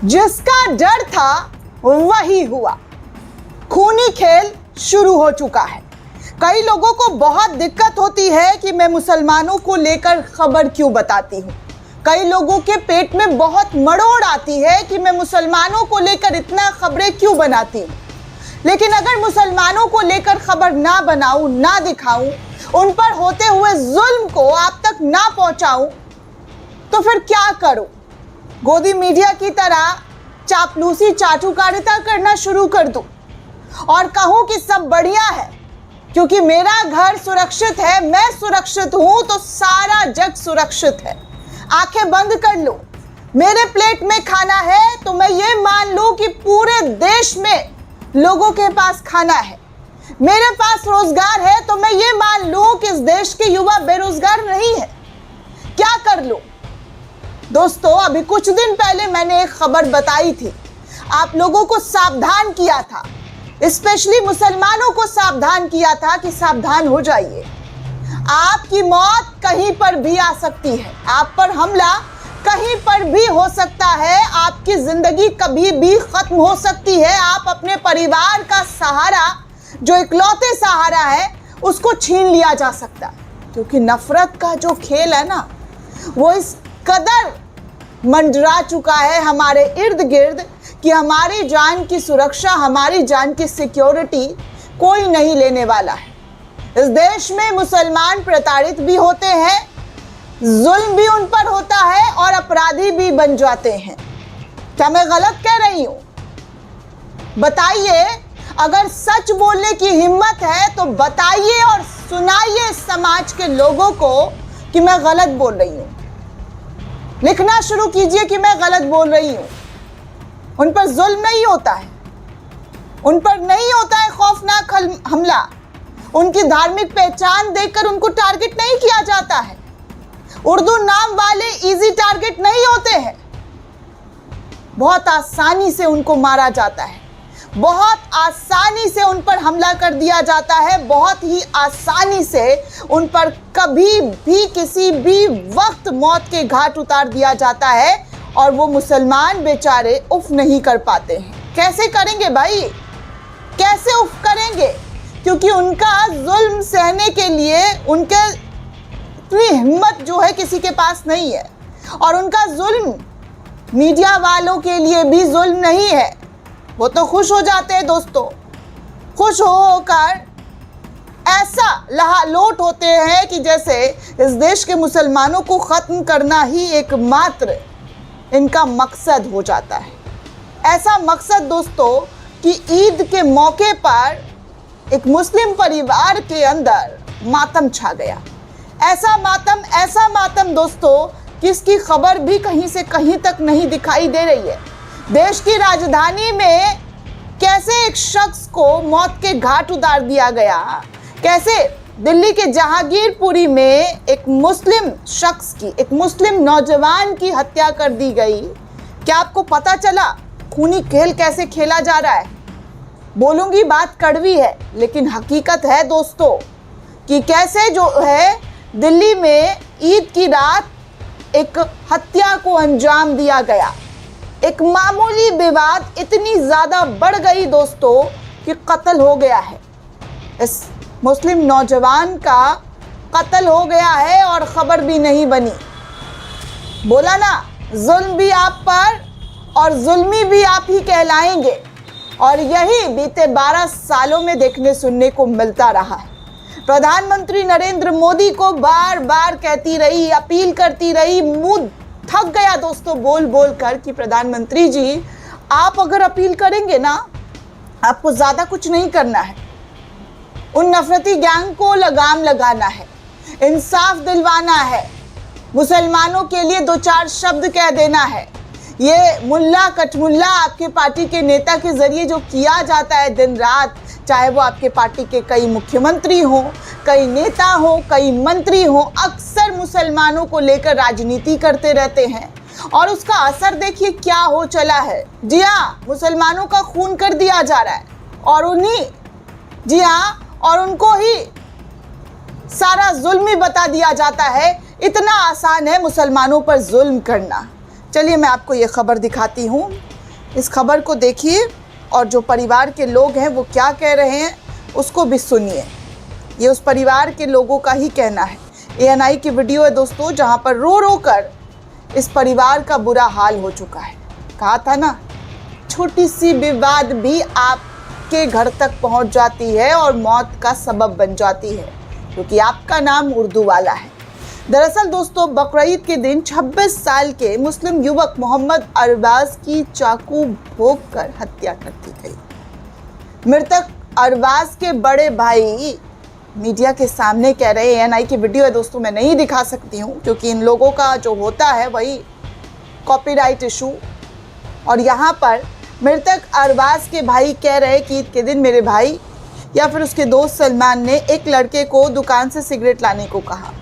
जिसका डर था वही हुआ। खूनी खेल शुरू हो चुका है। कई लोगों को बहुत दिक्कत होती है कि मैं मुसलमानों को लेकर खबर क्यों बताती हूँ। कई लोगों के पेट में बहुत मरोड़ आती है कि मैं मुसलमानों को लेकर इतना खबरें क्यों बनाती हूँ। लेकिन अगर मुसलमानों को लेकर खबर ना बनाऊं, ना दिखाऊं, उन पर होते हुए जुल्म को आप तक ना पहुंचाऊं, तो फिर क्या करूं? गोदी मीडिया की तरह चापलूसी, चाटुकारिता करना शुरू कर दूं और कहूं कि सब बढ़िया है क्योंकि मेरा घर सुरक्षित है, मैं सुरक्षित हूं तो सारा जग सुरक्षित है। आंखें बंद कर लूं, मेरे प्लेट में खाना है तो मैं ये मान लूं कि पूरे देश में लोगों के पास खाना है। मेरे पास रोजगार है तो मैं ये मान लूं कि इस देश के युवा बेरोजगार नहीं है। क्या कर लूं? दोस्तों, अभी कुछ दिन पहले मैंने एक खबर बताई थी, आप लोगों को सावधान किया था, स्पेशली मुसलमानों को सावधान किया था कि सावधान हो जाइए, आपकी मौत कहीं पर भी आ सकती है, आप पर हमला कहीं पर भी हो सकता है, आपकी जिंदगी कभी भी खत्म हो सकती है। आप अपने परिवार का सहारा, जो इकलौते सहारा है, उसको छीन लिया जा सकता है क्योंकि नफरत का जो खेल है ना, वो इस कदर मंडरा चुका है हमारे इर्द गिर्द कि हमारी जान की सुरक्षा, हमारी जान की सिक्योरिटी कोई नहीं लेने वाला है। इस देश में मुसलमान प्रताड़ित भी होते हैं, जुल्म भी उन पर होता है और अपराधी भी बन जाते हैं। क्या मैं गलत कह रही हूं? बताइए, अगर सच बोलने की हिम्मत है तो बताइए और सुनाइए समाज के लोगों को कि मैं गलत बोल रही हूं। लिखना शुरू कीजिए कि मैं गलत बोल रही हूं। उन पर जुल्म नहीं होता है, उन पर नहीं होता है खौफनाक हमला, उनकी धार्मिक पहचान देखकर उनको टारगेट नहीं किया जाता है, उर्दू नाम वाले इजी टारगेट नहीं होते हैं। बहुत आसानी से उनको मारा जाता है, बहुत आसानी से उन पर हमला कर दिया जाता है, बहुत ही आसानी से उन पर कभी भी किसी भी वक्त मौत के घाट उतार दिया जाता है और वो मुसलमान बेचारे उफ नहीं कर पाते हैं। कैसे करेंगे भाई? कैसे उफ करेंगे? क्योंकि उनका जुल्म सहने के लिए उनके इतनी हिम्मत जो है किसी के पास नहीं है। और उनका जुल्म मीडिया वालों के लिए भी जुल्म नहीं है। वो तो खुश हो जाते हैं दोस्तों, खुश होकर ऐसा लहालोट होते हैं कि जैसे इस देश के मुसलमानों को ख़त्म करना ही एकमात्र इनका मकसद हो जाता है। ऐसा मकसद दोस्तों कि ईद के मौके पर एक मुस्लिम परिवार के अंदर मातम छा गया। ऐसा मातम दोस्तों कि इसकी खबर भी कहीं से कहीं तक नहीं दिखाई दे रही है। देश की राजधानी में कैसे एक शख्स को मौत के घाट उतार दिया गया, कैसे दिल्ली के जहांगीरपुरी में एक मुस्लिम शख्स की, एक मुस्लिम नौजवान की हत्या कर दी गई। क्या आपको पता चला खूनी खेल कैसे खेला जा रहा है? बोलूंगी बात कड़वी है लेकिन हकीकत है दोस्तों कि कैसे जो है दिल्ली में ईद की रात एक हत्या को अंजाम दिया गया। एक मामूली विवाद इतनी ज़्यादा बढ़ गई दोस्तों कि कत्ल हो गया है। इस मुस्लिम नौजवान का कत्ल हो गया है और ख़बर भी नहीं बनी। बोला ना, जुल्म भी आप पर और जुल्मी भी आप ही कहलाएंगे। और यही बीते 12 सालों में देखने सुनने को मिलता रहा है। प्रधानमंत्री नरेंद्र मोदी को बार बार कहती रही, अपील करती रही, मुंह थक गया दोस्तों बोल बोल कर कि प्रधानमंत्री जी, आप अगर अपील करेंगे ना, आपको ज़्यादा कुछ नहीं करना है, उन नफरती गैंग को लगाम लगाना है, इंसाफ दिलवाना है, मुसलमानों के लिए 2-4 शब्द कह देना है। ये मुल्ला कटमुल्ला आपके पार्टी के नेता के जरिए जो किया जाता है दिन रात, चाहे वो आपके पार्टी के कई मुख्यमंत्री हों, कई नेता हों, कई मंत्री हों, अक्सर मुसलमानों को लेकर राजनीति करते रहते हैं और उसका असर देखिए क्या हो चला है। जी हाँ, मुसलमानों का खून कर दिया जा रहा है और और उनको ही सारा जुल्म ही बता दिया जाता है। इतना आसान है मुसलमानों पर जुल्म करना, चलिए मैं आपको ये खबर दिखाती हूँ। इस खबर को देखिए और जो परिवार के लोग हैं वो क्या कह रहे हैं उसको भी सुनिए। ये उस परिवार के लोगों का ही कहना है। ANI की वीडियो है दोस्तों, जहाँ पर रो रो कर इस परिवार का बुरा हाल हो चुका है। कहा था ना, छोटी सी विवाद भी आपके घर तक पहुंच जाती है और मौत का सबब बन जाती है, क्योंकि आपका नाम उर्दू वाला है। दरअसल दोस्तों, बकरीद के दिन 26 साल के मुस्लिम युवक मोहम्मद अरबाज की चाकू भोंक कर हत्या कर दी गई। मृतक अरबाज के बड़े भाई मीडिया के सामने कह रहे हैं, ANI की वीडियो है दोस्तों, मैं नहीं दिखा सकती हूँ क्योंकि इन लोगों का जो होता है वही कॉपीराइट इशू। और यहाँ पर मृतक अरबाज के भाई कह रहे हैं कि ईद के दिन मेरे भाई या फिर उसके दोस्त सलमान ने एक लड़के को दुकान से सिगरेट लाने को कहा।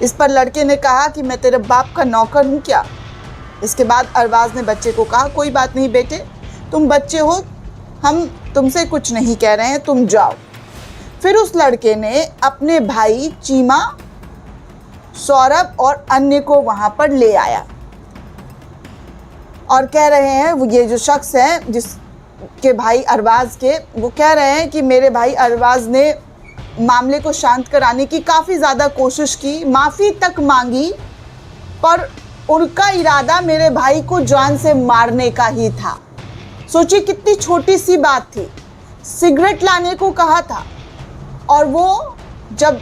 इस पर लड़के ने कहा कि मैं तेरे बाप का नौकर हूँ क्या। इसके बाद अरबाज ने बच्चे को कहा, कोई बात नहीं बेटे, तुम बच्चे हो, हम तुमसे कुछ नहीं कह रहे हैं, तुम जाओ। फिर उस लड़के ने अपने भाई चीमा, सौरभ और अन्य को वहाँ पर ले आया और कह रहे हैं, ये जो शख्स है जिसके भाई अरबाज के, वो कह रहे हैं कि मेरे भाई अरबाज ने मामले को शांत कराने की काफ़ी ज़्यादा कोशिश की, माफ़ी तक मांगी, पर उनका इरादा मेरे भाई को जान से मारने का ही था। सोचिए कितनी छोटी सी बात थी, सिगरेट लाने को कहा था और वो जब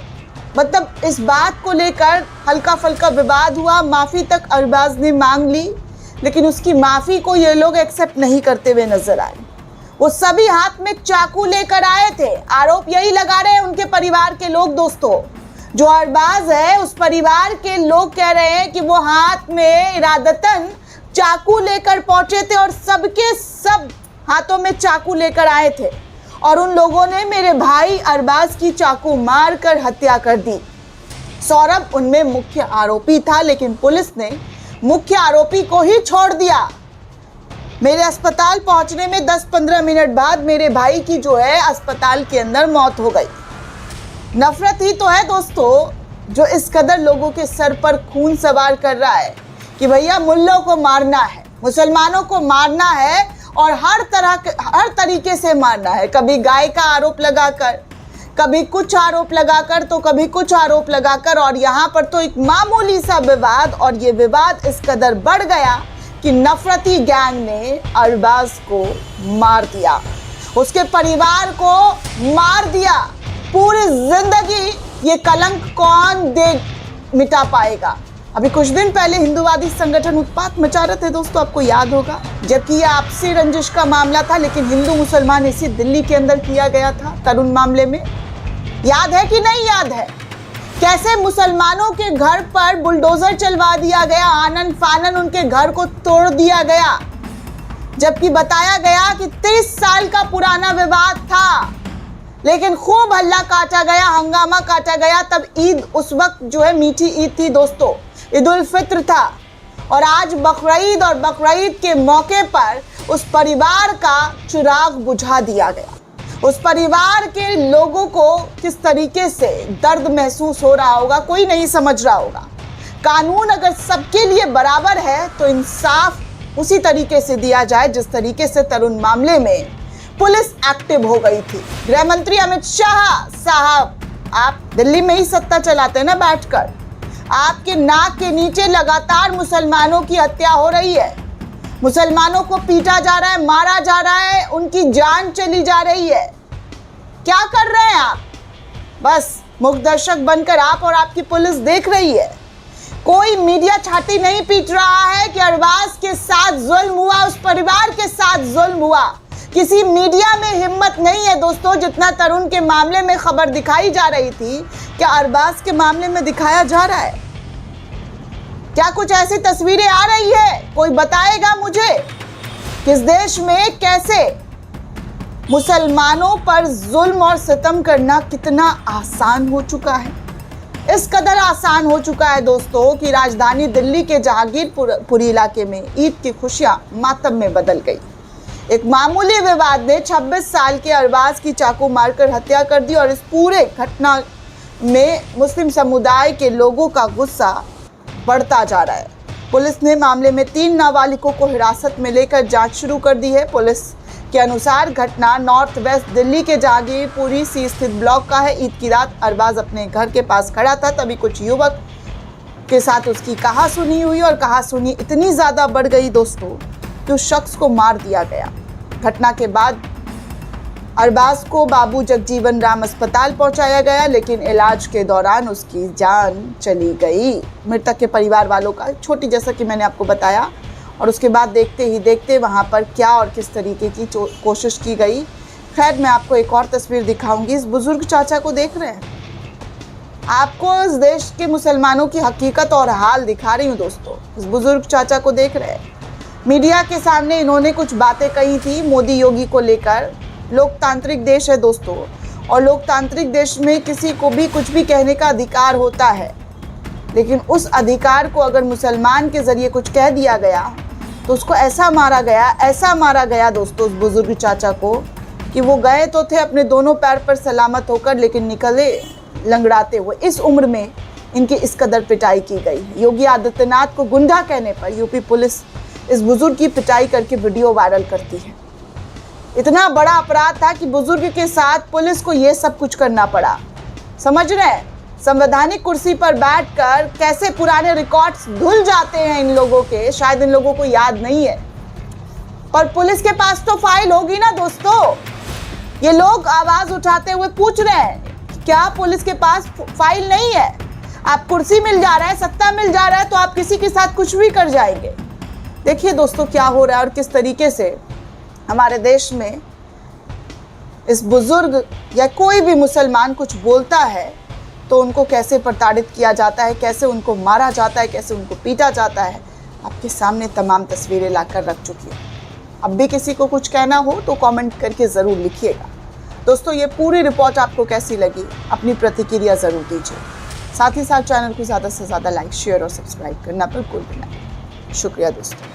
मतलब इस बात को लेकर हल्का फुल्का विवाद हुआ, माफ़ी तक अरबाज ने मांग ली, लेकिन उसकी माफ़ी को ये लोग एक्सेप्ट नहीं करते हुए नजर आए। वो सभी हाथ में चाकू लेकर आए थे। आरोप यही लगा रहे हैं उनके परिवार के लोग दोस्तों। जो अरबाज है उस परिवार के लोग कह रहे हैं कि वो हाथ में इरादतन चाकू लेकर पहुंचे थे और सबके सब हाथों में चाकू लेकर आए थे और उन लोगों ने मेरे भाई अरबाज की चाकू मार कर हत्या कर दी। सौरभ उनमें मुख्य आरोपी था, लेकिन पुलिस ने मुख्य आरोपी को ही छोड़ दिया। मेरे अस्पताल पहुंचने में 10-15 मिनट बाद मेरे भाई की जो है अस्पताल के अंदर मौत हो गई। नफरत ही तो है दोस्तों जो इस कदर लोगों के सर पर खून सवार कर रहा है कि भैया मुल्लों को मारना है, मुसलमानों को मारना है और हर तरीके से मारना है। कभी गाय का आरोप लगाकर, कभी कुछ आरोप लगाकर, तो कभी कुछ आरोप लगाकर। और यहाँ पर तो एक मामूली सा विवाद, और ये विवाद इस कदर बढ़ गया कि नफरती गैंग ने अरबाज को मार दिया, उसके परिवार को मार दिया। पूरी जिंदगी ये कलंक कौन मिटा पाएगा। अभी कुछ दिन पहले हिंदूवादी संगठन उत्पात मचा रहे थे दोस्तों, आपको याद होगा, जबकि ये आपसी रंजिश का मामला था, लेकिन हिंदू मुसलमान इसी दिल्ली के अंदर किया गया था तरुण मामले में। याद है कि नहीं याद है? कैसे मुसलमानों के घर पर बुलडोजर चलवा दिया गया, आनन फानन उनके घर को तोड़ दिया गया, जबकि बताया गया कि 30 साल का पुराना विवाद था, लेकिन खूब हल्ला काटा गया, हंगामा काटा गया। तब ईद उस वक्त जो है मीठी ईद थी दोस्तों, ईद उल फित्र था, और आज बकरीद, और बकरीद के मौके पर उस परिवार का चिराग बुझा दिया गया। उस परिवार के लोगों को किस तरीके से दर्द महसूस हो रहा होगा, कोई नहीं समझ रहा होगा। कानून अगर सबके लिए बराबर है तो इंसाफ उसी तरीके से दिया जाए जिस तरीके से तरुण मामले में पुलिस एक्टिव हो गई थी। गृह मंत्री अमित शाह साहब, आप दिल्ली में ही सत्ता चलाते हैं ना बैठकर, आपके नाक के नीचे लगातार मुसलमानों की हत्या हो रही है, मुसलमानों को पीटा जा रहा है, मारा जा रहा है, उनकी जान चली जा रही है। क्या कर रहे हैं आप? बस मुख्य दर्शक बनकर आप और आपकी पुलिस देख रही है। कोई मीडिया छाती नहीं पीट रहा है कि अरबाज के साथ जुल्म हुआ, उस परिवार के साथ जुल्म हुआ। किसी मीडिया में हिम्मत नहीं है दोस्तों, जितना तरुण के मामले में खबर दिखाई जा रही थी, क्या अरबाज के मामले में दिखाया जा रहा है? क्या कुछ ऐसी तस्वीरें आ रही है? कोई बताएगा मुझे किस देश में कैसे मुसलमानों पर जुल्म और सितम करना कितना आसान हो चुका है। इस कदर आसान हो चुका है दोस्तों कि राजधानी दिल्ली के जहांगीरपुरी इलाके में ईद की खुशियां मातम में बदल गई। एक मामूली विवाद ने 26 साल के अरबाज की चाकू मारकर हत्या कर दी और इस पूरे घटना में मुस्लिम समुदाय के लोगों का गुस्सा बढ़ता जा रहा है। पुलिस ने मामले में 3 नाबालिगों को हिरासत में लेकर जांच शुरू कर दी है। पुलिस के अनुसार घटना नॉर्थ वेस्ट दिल्ली के जहांगीरपुरी सी स्थित ब्लॉक का है। ईद की रात अरबाज अपने घर के पास खड़ा था, तभी कुछ युवक के साथ उसकी कहासुनी हुई और कहासुनी इतनी ज़्यादा बढ़ गई दोस्तों कि उस शख्स को मार दिया गया। घटना के बाद अरबाज को बाबू जगजीवन राम अस्पताल पहुंचाया गया, लेकिन इलाज के दौरान उसकी जान चली गई। मृतक के परिवार वालों का छोटी, जैसा कि मैंने आपको बताया, और उसके बाद देखते ही देखते वहां पर क्या और किस तरीके की कोशिश की गई। खैर, मैं आपको एक और तस्वीर दिखाऊंगी। इस बुजुर्ग चाचा को देख रहे हैं, आपको इस देश के मुसलमानों की हकीकत और हाल दिखा रही हूँ दोस्तों। इस बुजुर्ग चाचा को देख रहे हैं, मीडिया के सामने इन्होंने कुछ बातें कही थी मोदी योगी को लेकर। लोकतांत्रिक देश है दोस्तों, और लोकतांत्रिक देश में किसी को भी कुछ भी कहने का अधिकार होता है, लेकिन उस अधिकार को अगर मुसलमान के जरिए कुछ कह दिया गया तो उसको ऐसा मारा गया दोस्तों, उस बुजुर्ग चाचा को, कि वो गए तो थे अपने दोनों पैर पर सलामत होकर, लेकिन निकले लंगड़ाते हुए। इस उम्र में इनकी इस कदर पिटाई की गई है। योगी आदित्यनाथ को गुंडा कहने पर यूपी पुलिस इस बुजुर्ग की पिटाई करके वीडियो वायरल करती है। इतना बड़ा अपराध था कि बुजुर्ग के साथ पुलिस को ये सब कुछ करना पड़ा। समझ रहे हैं, संवैधानिक कुर्सी पर बैठकर कैसे पुराने रिकॉर्ड्स धुल जाते हैं इन लोगों के, शायद इन लोगों को याद नहीं है, पर पुलिस के पास तो फाइल होगी ना दोस्तों। ये लोग आवाज उठाते हुए पूछ रहे हैं, क्या पुलिस के पास फाइल नहीं है? आप कुर्सी मिल जा रहा है, सत्ता मिल जा रहा है, तो आप किसी के साथ कुछ भी कर जाएंगे। देखिए दोस्तों क्या हो रहा है और किस तरीके से हमारे देश में इस बुजुर्ग या कोई भी मुसलमान कुछ बोलता है तो उनको कैसे प्रताड़ित किया जाता है, कैसे उनको मारा जाता है, कैसे उनको पीटा जाता है। आपके सामने तमाम तस्वीरें लाकर रख चुकी है। अब भी किसी को कुछ कहना हो तो कमेंट करके ज़रूर लिखिएगा। दोस्तों, ये पूरी रिपोर्ट आपको कैसी लगी, अपनी प्रतिक्रिया ज़रूर दीजिए। साथ ही साथ चैनल को ज़्यादा से ज़्यादा लाइक, शेयर और सब्सक्राइब करना बिल्कुल भी ना। शुक्रिया दोस्तों।